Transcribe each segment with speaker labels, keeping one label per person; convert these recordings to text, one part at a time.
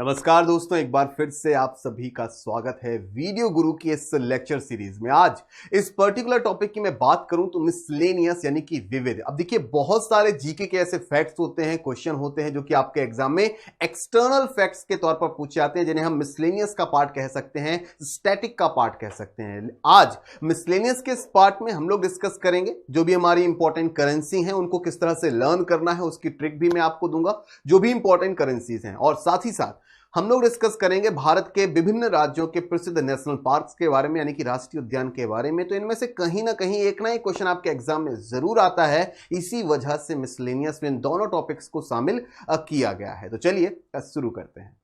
Speaker 1: नमस्कार दोस्तों, एक बार फिर से आप सभी का स्वागत है वीडियो गुरु की इस लेक्चर सीरीज में। आज इस पर्टिकुलर टॉपिक की मैं बात करूं तो मिसलेनियस यानी कि विविध। अब देखिए, बहुत सारे जीके के ऐसे फैक्ट्स होते हैं, क्वेश्चन होते हैं जो कि आपके एग्जाम में एक्सटर्नल फैक्ट्स के तौर पर पूछे जाते हैं, जिन्हें हम मिसलेनियस का पार्ट कह सकते हैं, स्टैटिक का पार्ट कह सकते हैं। आज मिसलेनियस के इस पार्ट में हम लोग डिस्कस करेंगे जो भी हमारी इंपॉर्टेंट करेंसी है उनको किस तरह से लर्न करना है, उसकी ट्रिक भी मैं आपको दूंगा, जो भी इंपॉर्टेंट करेंसीज हैं। और साथ ही साथ हम लोग डिस्कस करेंगे भारत के विभिन्न राज्यों के प्रसिद्ध नेशनल पार्क्स के बारे में, यानी कि राष्ट्रीय उद्यान के बारे में। तो इनमें से कहीं ना एक क्वेश्चन आपके एग्जाम में जरूर आता है, इसी वजह से मिसलेनियस में इन दोनों टॉपिक्स को शामिल किया गया है। तो चलिए शुरू करते हैं।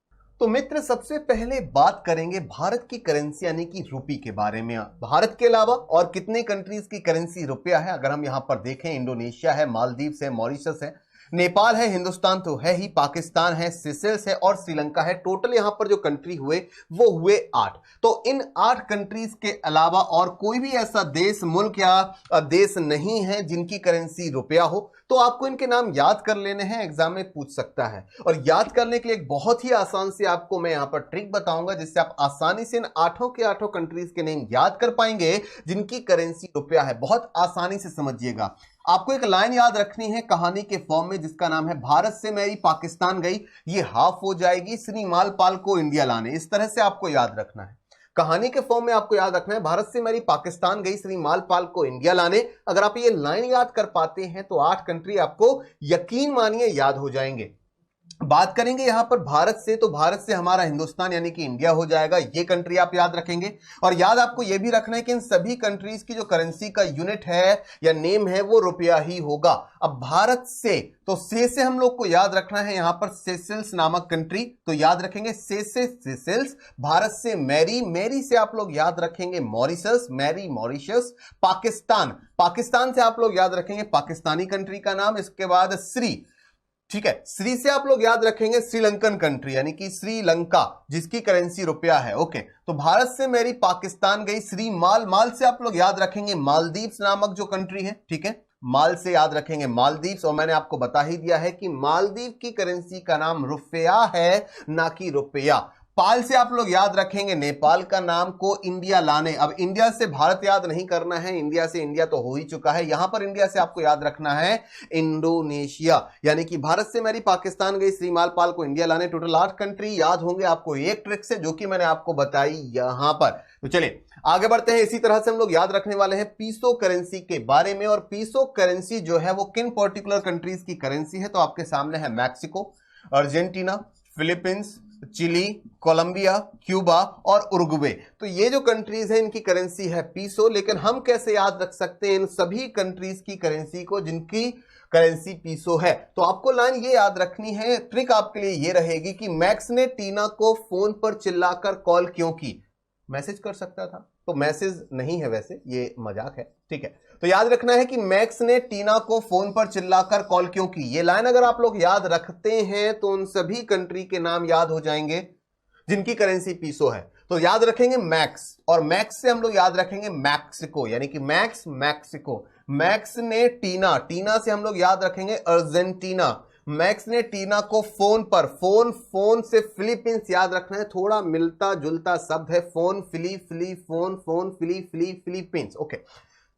Speaker 1: तो मित्र, सबसे पहले बात करेंगे भारत की करेंसी यानी कि रुपी के बारे में। भारत के अलावा और कितने कंट्रीज की करेंसी रुपया है अगर हम यहां पर देखें, इंडोनेशिया है, मालदीव्स है, मॉरिशस है, नेपाल है, हिंदुस्तान तो है ही, पाकिस्तान है, सिसेल्स है और श्रीलंका है। टोटल यहां पर जो कंट्री हुए वो हुए 8। तो इन 8 कंट्रीज के अलावा और कोई भी ऐसा देश, मुल्क या देश नहीं है जिनकी करेंसी रुपया हो। तो आपको इनके नाम याद कर लेने हैं, एग्जाम में पूछ सकता है। और याद करने के लिए एक बहुत ही आसान से आपको मैं यहां पर ट्रिक बताऊंगा, जिससे आप आसानी से इन 8 के 8 कंट्रीज के नेम याद कर पाएंगे जिनकी करेंसी रुपया है। बहुत आसानी से समझिएगा। आपको एक लाइन याद रखनी है कहानी के फॉर्म में, जिसका नाम है भारत से मेरी पाकिस्तान गई, ये हाफ हो जाएगी श्री मालपाल को इंडिया लाने। इस तरह से आपको याद रखना है। कहानी के फॉर्म में आपको याद रखना है भारत से मेरी पाकिस्तान गई श्री मालपाल को इंडिया लाने। अगर आप ये लाइन याद कर पाते हैं तो 8 कंट्री आपको यकीन मानिए याद हो जाएंगे। बात करेंगे यहां पर भारत से, तो भारत से हमारा हिंदुस्तान यानी कि इंडिया हो जाएगा, ये कंट्री आप याद रखेंगे। और याद आपको यह भी रखना है कि इन सभी कंट्रीज की जो करेंसी का यूनिट है या नेम है वो रुपया ही होगा। अब भारत से, तो से हम लोग को याद रखना है यहां पर सेशेल्स नामक कंट्री, तो याद रखेंगे सेशेल्स। भारत से मैरी, मैरी से आप लोग याद रखेंगे मॉरिशस, मैरी मॉरिशस। पाकिस्तान से आप लोग याद रखेंगे पाकिस्तानी कंट्री का नाम। इसके बाद श्री, ठीक है, श्री से आप लोग याद रखेंगे श्रीलंकन कंट्री यानी कि श्रीलंका, जिसकी करेंसी रुपया है। ओके, तो भारत से मेरी पाकिस्तान गई श्री माल से आप लोग याद रखेंगे मालदीव्स नामक जो कंट्री है, ठीक है, माल से याद रखेंगे मालदीव्स। और मैंने आपको बता ही दिया है कि मालदीव की करेंसी का नाम रुपया है, ना कि रुपया। पाल से आप लोग याद रखेंगे नेपाल का नाम को इंडिया लाने। अब इंडिया से भारत याद नहीं करना है, इंडिया से इंडिया तो हो ही चुका है। यहां पर इंडिया से आपको याद रखना है इंडोनेशिया, यानी कि भारत से मेरी पाकिस्तान गई श्री मालपाल को इंडिया लाने। टोटल 8 कंट्री याद होंगे आपको एक ट्रिक से, जो कि मैंने आपको बताई यहां पर। तो चलिए आगे बढ़ते हैं। इसी तरह से हम लोग याद रखने वाले हैं पीसो करेंसी के बारे में। और पीसो करेंसी जो है वो किन पर्टिकुलर कंट्रीज की करेंसी है, तो आपके सामने है Mexico, Argentina, Philippines, Chile, Colombia, Cuba और उरुग्वे। तो ये जो कंट्रीज है इनकी करेंसी है पीसो। लेकिन हम कैसे याद रख सकते हैं इन सभी कंट्रीज की करेंसी को जिनकी करेंसी पीसो है? तो आपको लाइन ये याद रखनी है, ट्रिक आपके लिए ये रहेगी कि मैक्स ने टीना को फोन पर चिल्लाकर कॉल क्यों की? मैसेज कर सकता था, तो मैसेज नहीं है, वैसे ये मजाक है, ठीक है। तो याद रखना है कि मैक्स ने टीना को फोन पर चिल्लाकर कॉल क्यों की। ये लाइन अगर आप लोग याद रखते हैं तो उन सभी कंट्री के नाम याद हो जाएंगे जिनकी करेंसी पीसो है। तो याद रखेंगे मैक्स, और मैक्स से हम लोग याद रखेंगे मैक्सिको, यानी कि मैक्सिको। मैक्स ने टीना, टीना से हम लोग याद रखेंगे अर्जेंटीना। मैक्स ने टीना को फोन पर, फोन से फिलीपींस याद रखना है, थोड़ा मिलता जुलता शब्द है, फोन फिलीपींस। ओके,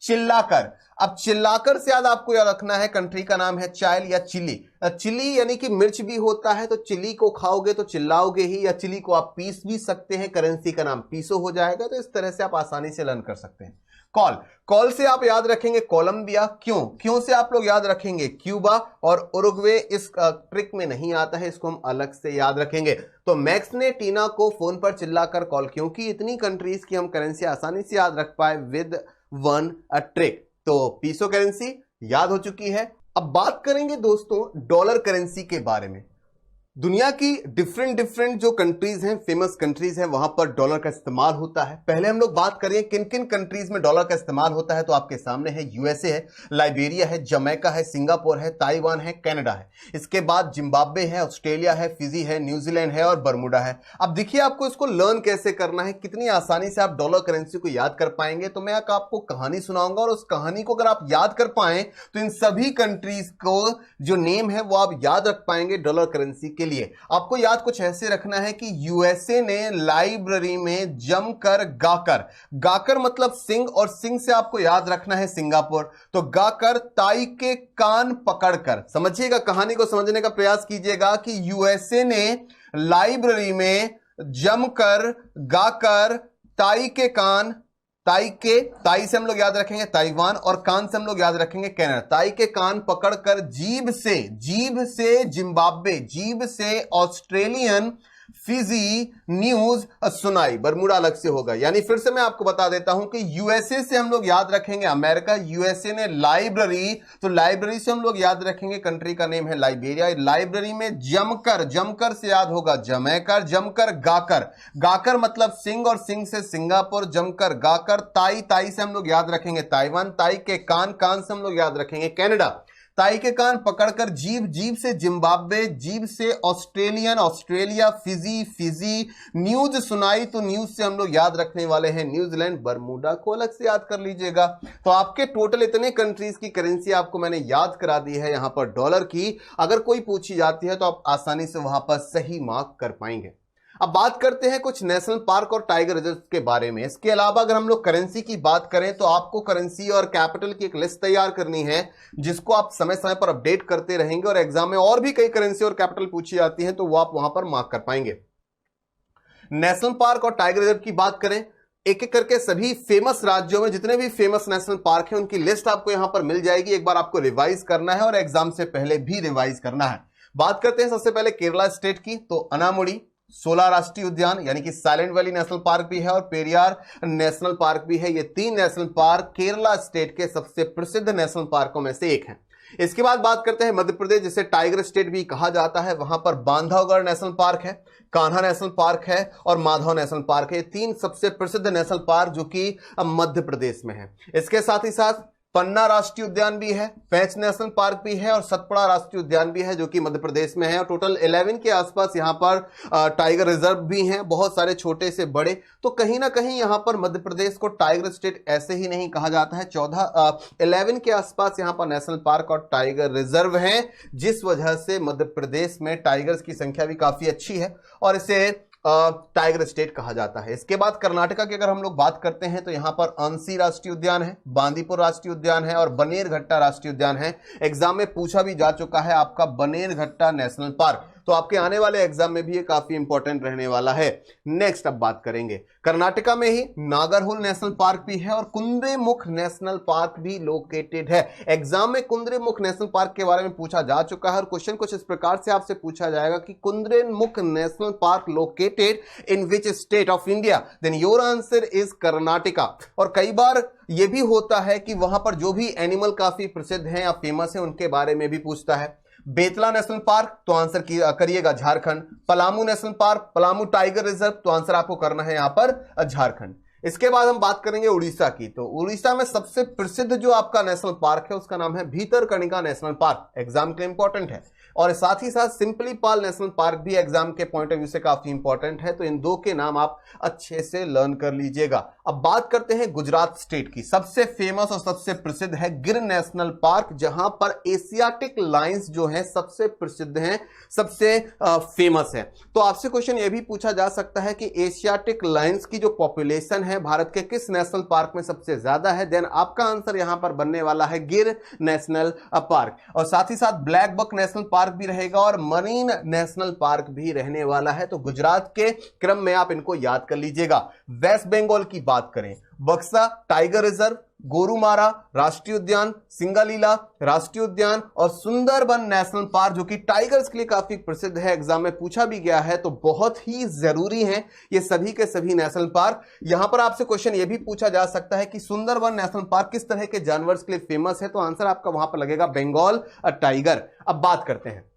Speaker 1: चिल्लाकर, अब चिल्लाकर से याद आपको याद रखना है कंट्री का नाम है चाइल या चिली। चिली यानी कि मिर्च भी होता है, तो चिली को खाओगे तो चिल्लाओगे ही, या चिली को आप पीस भी सकते हैं, करेंसी का नाम पीसो हो जाएगा। तो इस तरह से आप आसानी से लर्न कर सकते हैं। कॉल से आप याद रखेंगे कोलंबिया। क्यों से आप लोग याद रखेंगे क्यूबा। और उरुग्वे इस ट्रिक में नहीं आता है, इसको हम अलग से याद रखेंगे। तो मैक्स ने टीना को फोन पर चिल्लाकर कॉल क्यों की, इतनी कंट्रीज की हम करेंसी आसानी से याद रख पाए विद वन ट्रिक। तो पीसो करेंसी याद हो चुकी है। अब बात करेंगे दोस्तों डॉलर करेंसी के बारे में। दुनिया की डिफरेंट जो कंट्रीज हैं, फेमस कंट्रीज हैं, वहां पर डॉलर का इस्तेमाल होता है। पहले हम लोग बात करें किन किन कंट्रीज में डॉलर का इस्तेमाल होता है, तो आपके सामने है यूएसए है, लाइबेरिया है, जमैका है, सिंगापुर है, ताइवान है, कनाडा है। इसके बाद जिम्बाब्वे है, ऑस्ट्रेलिया है, फिजी है, न्यूजीलैंड है और बर्मुडा है। अब देखिए आपको इसको लर्न कैसे करना है, कितनी आसानी से आप डॉलर करेंसी को याद कर पाएंगे। तो मैं आपको कहानी सुनाऊंगा और उस कहानी को अगर आप याद कर पाए तो इन सभी कंट्रीज को जो नेम है वो आप याद रख पाएंगे डॉलर करेंसी के लिए आपको याद कुछ ऐसे रखना है कि यूएसए ने लाइब्रेरी में जमकर गाकर, गाकर मतलब सिंग, और सिंग से आपको याद रखना है सिंगापुर, तो गाकर ताई के कान पकड़कर, समझिएगा, कहानी को समझने का प्रयास कीजिएगा कि यूएसए ने लाइब्रेरी में जमकर गाकर ताई के कान, ताई से हम लोग याद रखेंगे ताइवान, और कान से हम लोग याद रखेंगे कनाडा, ताई के कान पकड़कर जीभ से जिम्बाब्वे, जीभ से ऑस्ट्रेलियन, फिजी न्यूज सुनाई, बरमूडा अलग से होगा। यानी फिर से मैं आपको बता देता हूं कि यूएसए से हम लोग याद रखेंगे अमेरिका, यूएसए ने लाइब्रेरी, तो लाइब्रेरी से हम लोग याद रखेंगे कंट्री का नेम है लाइबेरिया, लाइब्रेरी में जमकर, जमकर से याद होगा जमैकर, जमकर गाकर, गाकर मतलब सिंग, और सिंग से सिंगापुर, जमकर गाकर, ताई से हम लोग याद रखेंगे ताइवान, ताई के कान, कान से हम लोग याद रखेंगे कनाडा, ताई के कान पकड़कर जीभ से जिम्बाब्वे, जीभ से ऑस्ट्रेलियन, ऑस्ट्रेलिया, फिजी न्यूज सुनाई, तो न्यूज से हम लोग याद रखने वाले हैं न्यूजीलैंड, बरमूडा को अलग से याद कर लीजिएगा। तो आपके टोटल इतने कंट्रीज की करेंसी आपको मैंने याद करा दी है यहां पर डॉलर की। अगर कोई पूछी जाती है तो आप आसानी से वहां पर सही मार्क कर पाएंगे। अब बात करते हैं कुछ नेशनल पार्क और टाइगर रिजर्व के बारे में। इसके अलावा अगर हम लोग करेंसी की बात करें तो आपको करेंसी और कैपिटल की एक लिस्ट तैयार करनी है, जिसको आप समय समय पर अपडेट करते रहेंगे, और एग्जाम में और भी कई करेंसी और कैपिटल पूछी जाती हैं तो वो आप वहां पर मार्क कर पाएंगे। नेशनल पार्क और टाइगर रिजर्व की बात करें, एक एक करके सभी फेमस राज्यों में जितने भी फेमस नेशनल पार्क हैं उनकी लिस्ट आपको यहां पर मिल जाएगी। एक बार आपको रिवाइज करना है और एग्जाम से पहले भी रिवाइज करना है। बात करते हैं सबसे पहले केरला स्टेट की, तो अनामुड़ी 16 राष्ट्रीय उद्यान यानी कि साइलेंट वैली नेशनल पार्क भी है और पेरियार नेशनल पार्क भी है। ये 3 नेशनल पार्क केरला स्टेट के सबसे प्रसिद्ध नेशनल पार्कों में से एक है। इसके बाद बात करते हैं मध्य प्रदेश, जिसे टाइगर स्टेट भी कहा जाता है। वहां पर बांधवगढ़ नेशनल पार्क है, कान्हा नेशनल पार्क है और माधव नेशनल पार्क है। 3 सबसे प्रसिद्ध नेशनल पार्क जो कि मध्य प्रदेश में है। इसके साथ ही साथ पन्ना राष्ट्रीय उद्यान भी है, पेंच नेशनल पार्क भी है और सतपुड़ा राष्ट्रीय उद्यान भी है जो कि मध्य प्रदेश में है। और टोटल 11 के आसपास यहां पर टाइगर रिजर्व भी हैं, बहुत सारे छोटे से बड़े। तो कहीं ना कहीं यहां पर मध्य प्रदेश को टाइगर स्टेट ऐसे ही नहीं कहा जाता है। 11 के आसपास यहां पर नेशनल पार्क और टाइगर रिजर्व हैं, जिस वजह से मध्य प्रदेश में टाइगर्स की संख्या भी काफी अच्छी है और इसे टाइगर स्टेट कहा जाता है। इसके बाद कर्नाटका की अगर हम लोग बात करते हैं तो यहां पर अंसी राष्ट्रीय उद्यान है, बांदीपुर राष्ट्रीय उद्यान है और बनेरघट्टा राष्ट्रीय उद्यान है। एग्जाम में पूछा भी जा चुका है आपका बनेरघट्टा नेशनल पार्क, तो आपके आने वाले एग्जाम में भी ये काफी इंपॉर्टेंट रहने वाला है। नेक्स्ट अब बात करेंगे कर्नाटका में ही नागरहोल नेशनल पार्क भी है और कुंद्रेमुख नेशनल पार्क भी लोकेटेड है। एग्जाम में कुंद्रेमुख नेशनल पार्क के बारे में पूछा जा चुका है और क्वेश्चन कुछ इस प्रकार से आपसे पूछा जाएगा कि Kudremukh National Park located in which state of India, then your answer is Karnataka. और कई बार यह भी होता है कि वहां पर जो भी एनिमल काफी प्रसिद्ध हैं या फेमस है उनके बारे में भी पूछता है। बेतला नेशनल पार्क, तो आंसर करिएगा Jharkhand. Palamu national park, Palamu tiger reserve, तो आंसर आपको करना है यहां पर झारखंड। इसके बाद हम बात करेंगे उड़ीसा की, तो उड़ीसा में सबसे प्रसिद्ध जो आपका नेशनल पार्क है उसका नाम है भीतरकनिका नेशनल पार्क। एग्जाम के इंपॉर्टेंट है। और साथ ही साथ सिंपली पाल नेशनल पार्क भी एग्जाम के पॉइंट ऑफ व्यू से काफी इंपॉर्टेंट है, तो इन 2 के नाम आप अच्छे से लर्न कर लीजिएगा। अब बात करते हैं गुजरात स्टेट की। सबसे फेमस और सबसे प्रसिद्ध है गिर नेशनल पार्क, जहां पर एशियाटिक लायंस जो है सबसे प्रसिद्ध हैं, सबसे फेमस है। तो आपसे क्वेश्चन यह भी पूछा जा सकता है कि एशियाटिक लायंस की जो पॉपुलेशन है भारत के किस नेशनल पार्क में सबसे ज्यादा है, देन आपका आंसर यहां पर बनने वाला है गिर नेशनल पार्क। और साथ ही साथ ब्लैक बक नेशनल पार्क भी रहेगा और मरीन नेशनल पार्क भी रहने वाला है। तो गुजरात के क्रम में आप इनको याद कर लीजिएगा। वेस्ट बंगाल की बात करें, बक्सा टाइगर रिजर्व, गोरुमारा राष्ट्रीय उद्यान, सिंगालीला राष्ट्रीय उद्यान और सुंदरबन नेशनल पार्क जो कि टाइगर्स के लिए काफी प्रसिद्ध है, एग्जाम में पूछा भी गया है, तो बहुत ही जरूरी है ये सभी के सभी नेशनल पार्क। यहां पर आपसे क्वेश्चन ये भी पूछा जा सकता है कि सुंदरबन नेशनल पार्क किस तरह के जानवर के लिए फेमस है, तो आंसर आपका वहां पर लगेगा बंगाल टाइगर। अब बात करते हैं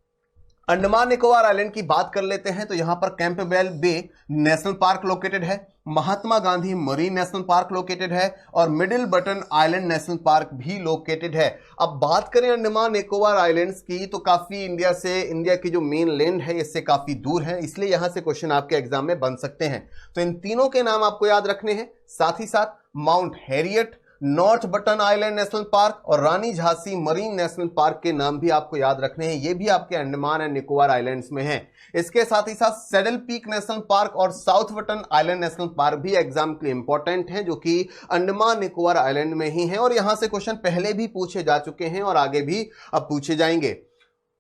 Speaker 1: अंडमान निकोबार आइलैंड की बात कर लेते हैं, तो यहां पर Campbell Bay National Park located है, Mahatma Gandhi Marine National Park located है और Middle Button Island National Park भी लोकेटेड है। अब बात करें अंडमान निकोबार आइलैंड्स की, तो काफी इंडिया की जो मेन लैंड है इससे काफी दूर है, इसलिए यहां से क्वेश्चन आपके एग्जाम में बन सकते हैं। तो इन तीनों के नाम आपको याद रखने हैं। साथ ही साथ mount Harriet, north button Island National park और रानी झांसी मरीन नेशनल पार्क के नाम भी आपको याद रखने हैं। ये भी आपके अंडमान एंड निकोबार आइलैंड्स में हैं। इसके साथ ही साथ सैडल पीक नेशनल पार्क और south button Island National Park भी एग्जाम के लिए इंपॉर्टेंट हैं, जो कि अंडमान निकोबार आइलैंड में ही हैं और यहां से क्वेश्चन पहले भी पूछे जा चुके हैं और आगे भी अब पूछे जाएंगे।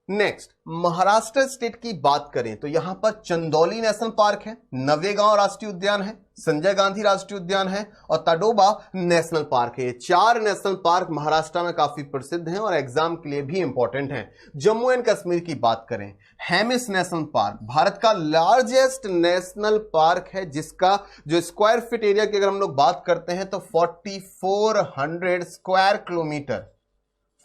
Speaker 1: नेक्स्ट, महाराष्ट्र स्टेट की बात करें तो यहां पर चंदौली नेशनल पार्क है, नवेगांव राष्ट्रीय उद्यान है, संजय गांधी राष्ट्रीय उद्यान है और ताडोबा नेशनल पार्क है। 4 नेशनल पार्क महाराष्ट्र में काफी प्रसिद्ध हैं और एग्जाम के लिए भी इंपॉर्टेंट हैं। जम्मू एंड कश्मीर की बात करें, हेमिस नेशनल पार्क भारत का लार्जेस्ट नेशनल पार्क है, जिसका जो स्क्वायर फीट एरिया की अगर हम लोग बात करते हैं तो 4400 स्क्वायर किलोमीटर,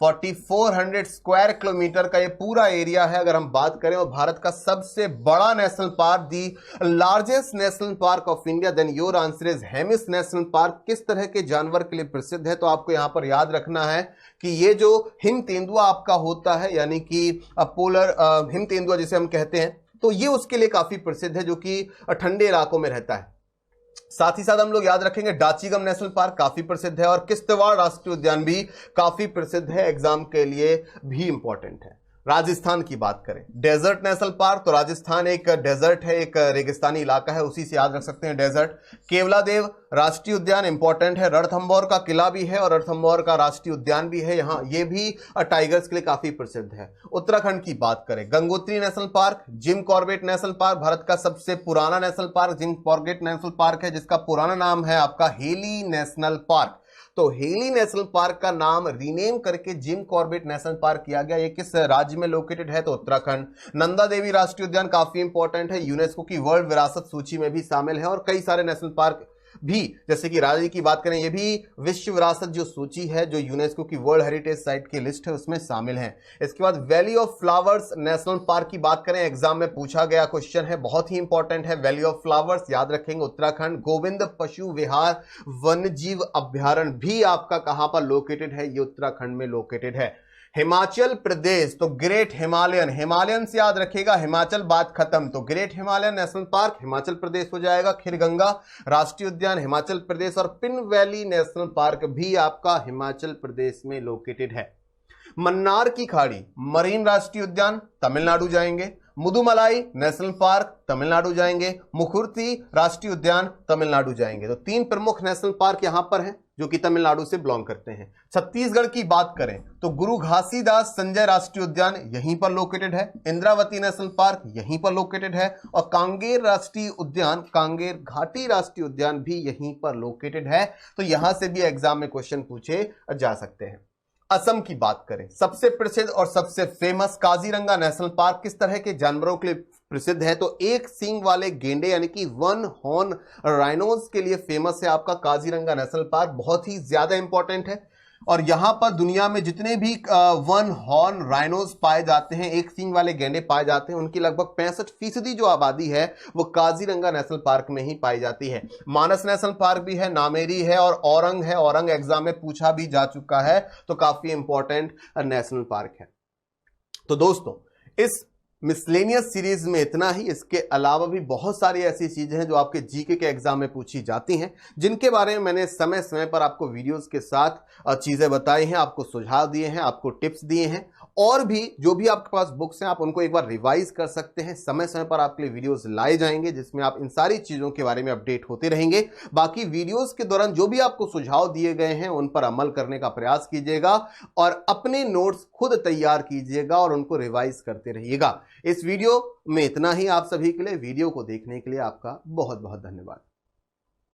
Speaker 1: 4400 स्क्वायर किलोमीटर का ये पूरा एरिया है अगर हम बात करें, और भारत का सबसे बड़ा national park, the largest national park of India. Then your answer is Hemis national park. किस तरह के जानवर के लिए प्रसिद्ध है, तो आपको यहां पर याद रखना है कि ये जो हिम तेंदुआ आपका होता है, यानी कि पोलर हिम तेंदुआ जिसे हम कहते हैं, तो ये उसके लिए काफी प्रसिद्ध है, जो कि ठंडे इलाकों में रहता है। साथ ही साथ हम लोग याद रखेंगे डाचीगम नेशनल पार्क काफी प्रसिद्ध है और किश्तवाड़ राष्ट्रीय उद्यान भी काफी प्रसिद्ध है, एग्जाम के लिए भी इंपॉर्टेंट है। राजस्थान की बात करें, डेजर्ट नेशनल पार्क, तो राजस्थान एक डेजर्ट है, एक रेगिस्तानी इलाका है, उसी से याद रख सकते हैं डेजर्ट। केवलादेव राष्ट्रीय उद्यान इंपॉर्टेंट है, रणथंभौर का किला भी है और रणथंभौर का राष्ट्रीय उद्यान भी है, यहाँ ये भी टाइगर्स के लिए काफी प्रसिद्ध है। उत्तराखंड की बात करें, Gangotri national park, Jim Corbett national park Bharat का सबसे पुराना national park Jim Corbett national park है, जिसका पुराना नाम है आपका हेली नेशनल पार्क। तो हेली नेशनल पार्क का नाम रीनेम करके जिम कॉर्बेट नेशनल पार्क किया गया। ये किस राज्य में लोकेटेड है, तो उत्तराखंड। नंदा देवी राष्ट्रीय उद्यान काफी इंपॉर्टेंट है, यूनेस्को की वर्ल्ड विरासत सूची में भी शामिल है और कई सारे नेशनल पार्क भी, जैसे कि राजौरी की बात करें, ये भी विश्व विरासत जो सूची है, जो यूनेस्को की वर्ल्ड हेरिटेज साइट की लिस्ट है, उसमें शामिल है। इसके बाद valley of flowers national park की बात करें, एग्जाम में पूछा गया क्वेश्चन है, बहुत ही इंपॉर्टेंट है। वैली ऑफ फ्लावर्स याद रखेंगे, उत्तराखंड। गोविंद पशु विहार वन्यजीव अभ्यारण्य भी आपका कहां पर लोकेटेड है, ये उत्तराखंड में लोकेटेड है। हिमाचल प्रदेश, तो ग्रेट हिमालयन, हिमालयन से याद रखिएगा, हिमाचल बात खत्म, तो Great Himalayan National Park Himachal Pradesh हो जाएगा। खीरगंगा राष्ट्रीय उद्यान हिमाचल प्रदेश और पिन वैली नेशनल पार्क भी आपका हिमाचल प्रदेश में लोकेटेड है। मन्नार की खाड़ी मरीन राष्ट्रीय उद्यान तमिलनाडु जाएंगे। मुदुमलाई नेशनल पार्क तमिलनाडु जाएंगे। मुखुर्ती राष्ट्रीय उद्यान तमिलनाडु जाएंगे। तो 3 प्रमुख नेशनल पार्क यहां पर हैं जो कि तमिलनाडु से बिलोंग करते हैं। छत्तीसगढ़ की बात करें तो गुरु घासीदास संजय राष्ट्रीय उद्यान यहीं पर लोकेटेड है। इंद्रावती नेशनल पार्क यहीं पर लोकेटेड है और कांगेर राष्ट्रीय उद्यान, कांगेर घाटी राष्ट्रीय उद्यान भी यहीं पर लोकेटेड है। तो यहां से भी एग्जाम में क्वेश्चन पूछे जा सकते हैं। असम की बात करें, सबसे प्रसिद्ध और सबसे फेमस काजीरंगा नेशनल पार्क किस तरह के जानवरों के लिए प्रसिद्ध है, तो एक सींग वाले गेंडे यानी कि 1 हॉर्न राइनोज के लिए फेमस है आपका काजीरंगा नेशनल पार्क। बहुत ही ज्यादा इंपॉर्टेंट है और यहां पर दुनिया में जितने भी 1 हॉर्न राइनोज पाए जाते हैं, एक सींग वाले गेंडे पाए जाते हैं, उनकी लगभग 65% जो आबादी है वो काजीरंगा नेशनल पार्क में ही पाई जाती है। मानस नेशनल पार्क भी है, नामेरी है और औरंग है। औरंग एग्जाम में पूछा भी जा चुका है, तो काफी इंपॉर्टेंट नेशनल पार्क है। तो दोस्तों, इस मिसलेनियस सीरीज में इतना ही। इसके अलावा भी बहुत सारी ऐसी चीजें हैं जो आपके जीके के एग्जाम में पूछी जाती हैं, जिनके बारे में मैंने समय समय पर आपको वीडियोस के साथ चीजें बताई हैं, आपको सुझाव दिए हैं, आपको टिप्स दिए हैं। और भी जो भी आपके पास बुक्स हैं आप उनको एक बार रिवाइज कर सकते हैं। समय समय पर आपके लिए वीडियोस लाए जाएंगे जिसमें आप इन सारी चीजों के बारे में अपडेट होते रहेंगे। बाकी वीडियोस के दौरान जो भी आपको सुझाव दिए गए हैं उन पर अमल करने का प्रयास कीजिएगा और अपने नोट्स खुद तैयार कीजिएगा और उनको रिवाइज करते रहिएगा। इस वीडियो में इतना ही। आप सभी के लिए, वीडियो को देखने के लिए आपका बहुत बहुत धन्यवाद।